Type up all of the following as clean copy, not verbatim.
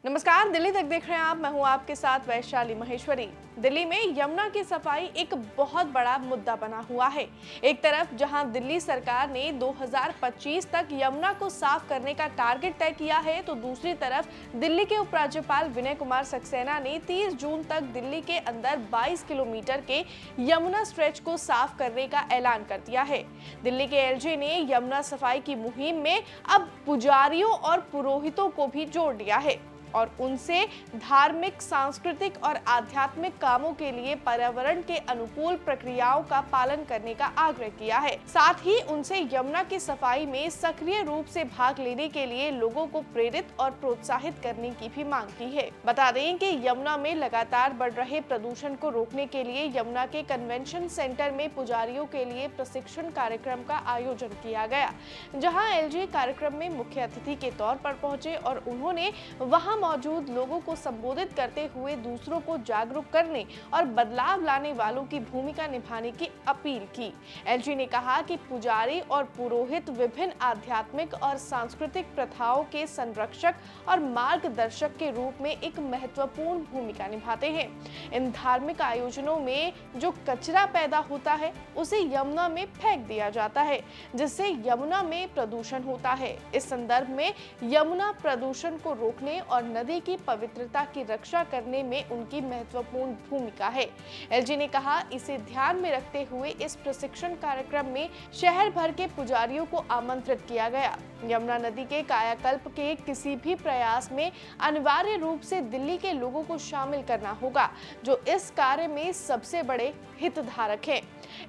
नमस्कार, दिल्ली तक देख रहे हैं आप। मैं हूं आपके साथ वैशाली महेश्वरी। दिल्ली में यमुना की सफाई एक बहुत बड़ा मुद्दा बना हुआ है। एक तरफ जहां दिल्ली सरकार ने 2025 तक यमुना को साफ करने का टारगेट तय किया है, तो दूसरी तरफ दिल्ली के उपराज्यपाल विनय कुमार सक्सेना ने 30 जून तक दिल्ली के अंदर 22 किलोमीटर के यमुना स्ट्रेच को साफ करने का ऐलान कर दिया है। दिल्ली के एलजी ने यमुना सफाई की मुहिम में अब पुजारियों और पुरोहितों को भी जोड़ लिया है और उनसे धार्मिक, सांस्कृतिक और आध्यात्मिक कामों के लिए पर्यावरण के अनुकूल प्रक्रियाओं का पालन करने का आग्रह किया है। साथ ही उनसे यमुना की सफाई में सक्रिय रूप से भाग लेने के लिए लोगों को प्रेरित और प्रोत्साहित करने की भी मांग की है। बता दें कि यमुना में लगातार बढ़ रहे प्रदूषण को रोकने के लिए यमुना के कन्वेंशन सेंटर में पुजारियों के लिए प्रशिक्षण कार्यक्रम का आयोजन किया गया, जहां एलजी कार्यक्रम में मुख्य अतिथि के तौर पर पहुंचे और उन्होंने वहां मौजूद लोगों को संबोधित करते हुए दूसरों को जागरूक करने और बदलाव लाने वालों की भूमिका निभाने की अपील की। एलजी ने कहा कि पुजारी और पुरोहित विभिन्न आध्यात्मिक और सांस्कृतिक प्रथाओं के संरक्षक और मार्गदर्शक के रूप में एक महत्वपूर्ण भूमिका निभाते हैं। इन धार्मिक आयोजनों में जो कचरा पैदा होता है उसे यमुना में फेंक दिया जाता है, जिससे यमुना में प्रदूषण होता है। इस संदर्भ में यमुना प्रदूषण को रोकने और नदी की पवित्रता की रक्षा करने में उनकी महत्वपूर्ण भूमिका है। एलजी ने कहा, इसे ध्यान में रखते हुए इस प्रशिक्षण कार्यक्रम में शहर भर के पुजारियों को आमंत्रित किया गया। यमुना नदी के कायाकल्प के किसी भी प्रयास में अनिवार्य रूप से दिल्ली के लोगों को शामिल करना होगा, जो इस कार्य में सबसे बड़े हितधारक हैं।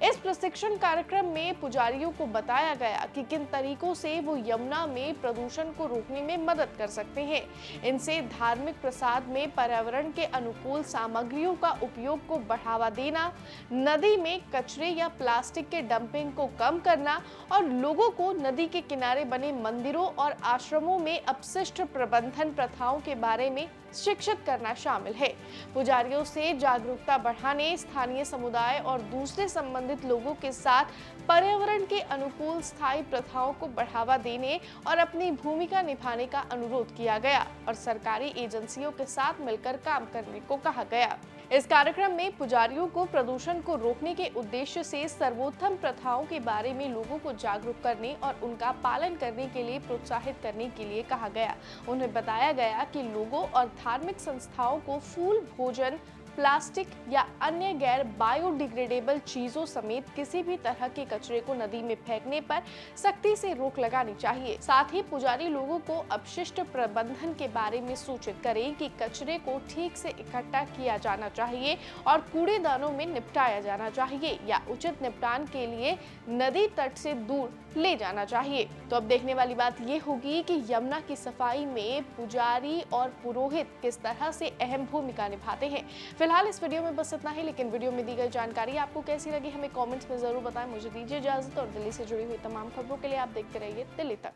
इस प्रशिक्षण कार्यक्रम में पुजारियों को बताया गया कि किन तरीकों से वो यमुना में प्रदूषण को रोकने में मदद कर सकते हैं। इनसे धार्मिक प्रसाद में पर्यावरण के अनुकूल सामग्रियों का उपयोग को बढ़ावा देना, नदी में कचरे या प्लास्टिक के डंपिंग को कम करना और लोगों को नदी के किनारे बने मंदिरों और आश्रमों में अपशिष्ट प्रबंधन प्रथाओं के बारे में शिक्षित करना शामिल है। पुजारियों से जागरूकता बढ़ाने, स्थानीय समुदाय और दूसरे संबंधित लोगों के साथ पर्यावरण के अनुकूल स्थायी प्रथाओं को बढ़ावा देने और अपनी भूमिका निभाने का अनुरोध किया गया और सरकारी एजेंसियों के साथ मिलकर काम करने को कहा गया। इस कार्यक्रम में पुजारियों को प्रदूषण को रोकने के उद्देश्य से सर्वोत्तम प्रथाओं के बारे में लोगों को जागरूक करने और उनका पालन करने के लिए प्रोत्साहित करने के लिए कहा गया। उन्हें बताया गया कि लोगों और धार्मिक संस्थाओं को फूल, भोजन, प्लास्टिक या अन्य गैर बायोडिग्रेडेबल चीजों समेत किसी भी तरह के कचरे को नदी में फेंकने पर सख्ती से रोक लगानी चाहिए। साथ ही पुजारी लोगों को अपशिष्ट प्रबंधन के बारे में सूचित करें कि कचरे को ठीक से इकट्ठा किया जाना चाहिए और कूड़ेदानों में निपटाया जाना चाहिए या उचित निपटान के लिए नदी तट से दूर ले जाना चाहिए। तो अब देखने वाली बात ये होगी कि यमुना की सफाई में पुजारी और पुरोहित किस तरह से अहम भूमिका निभाते हैं। फिलहाल इस वीडियो में बस इतना ही, लेकिन वीडियो में दी गई जानकारी आपको कैसी लगी हमें कमेंट्स में जरूर बताएं। मुझे दीजिए इजाजत और दिल्ली से जुड़ी हुई तमाम खबरों के लिए आप देखते रहिए दिल्ली तक।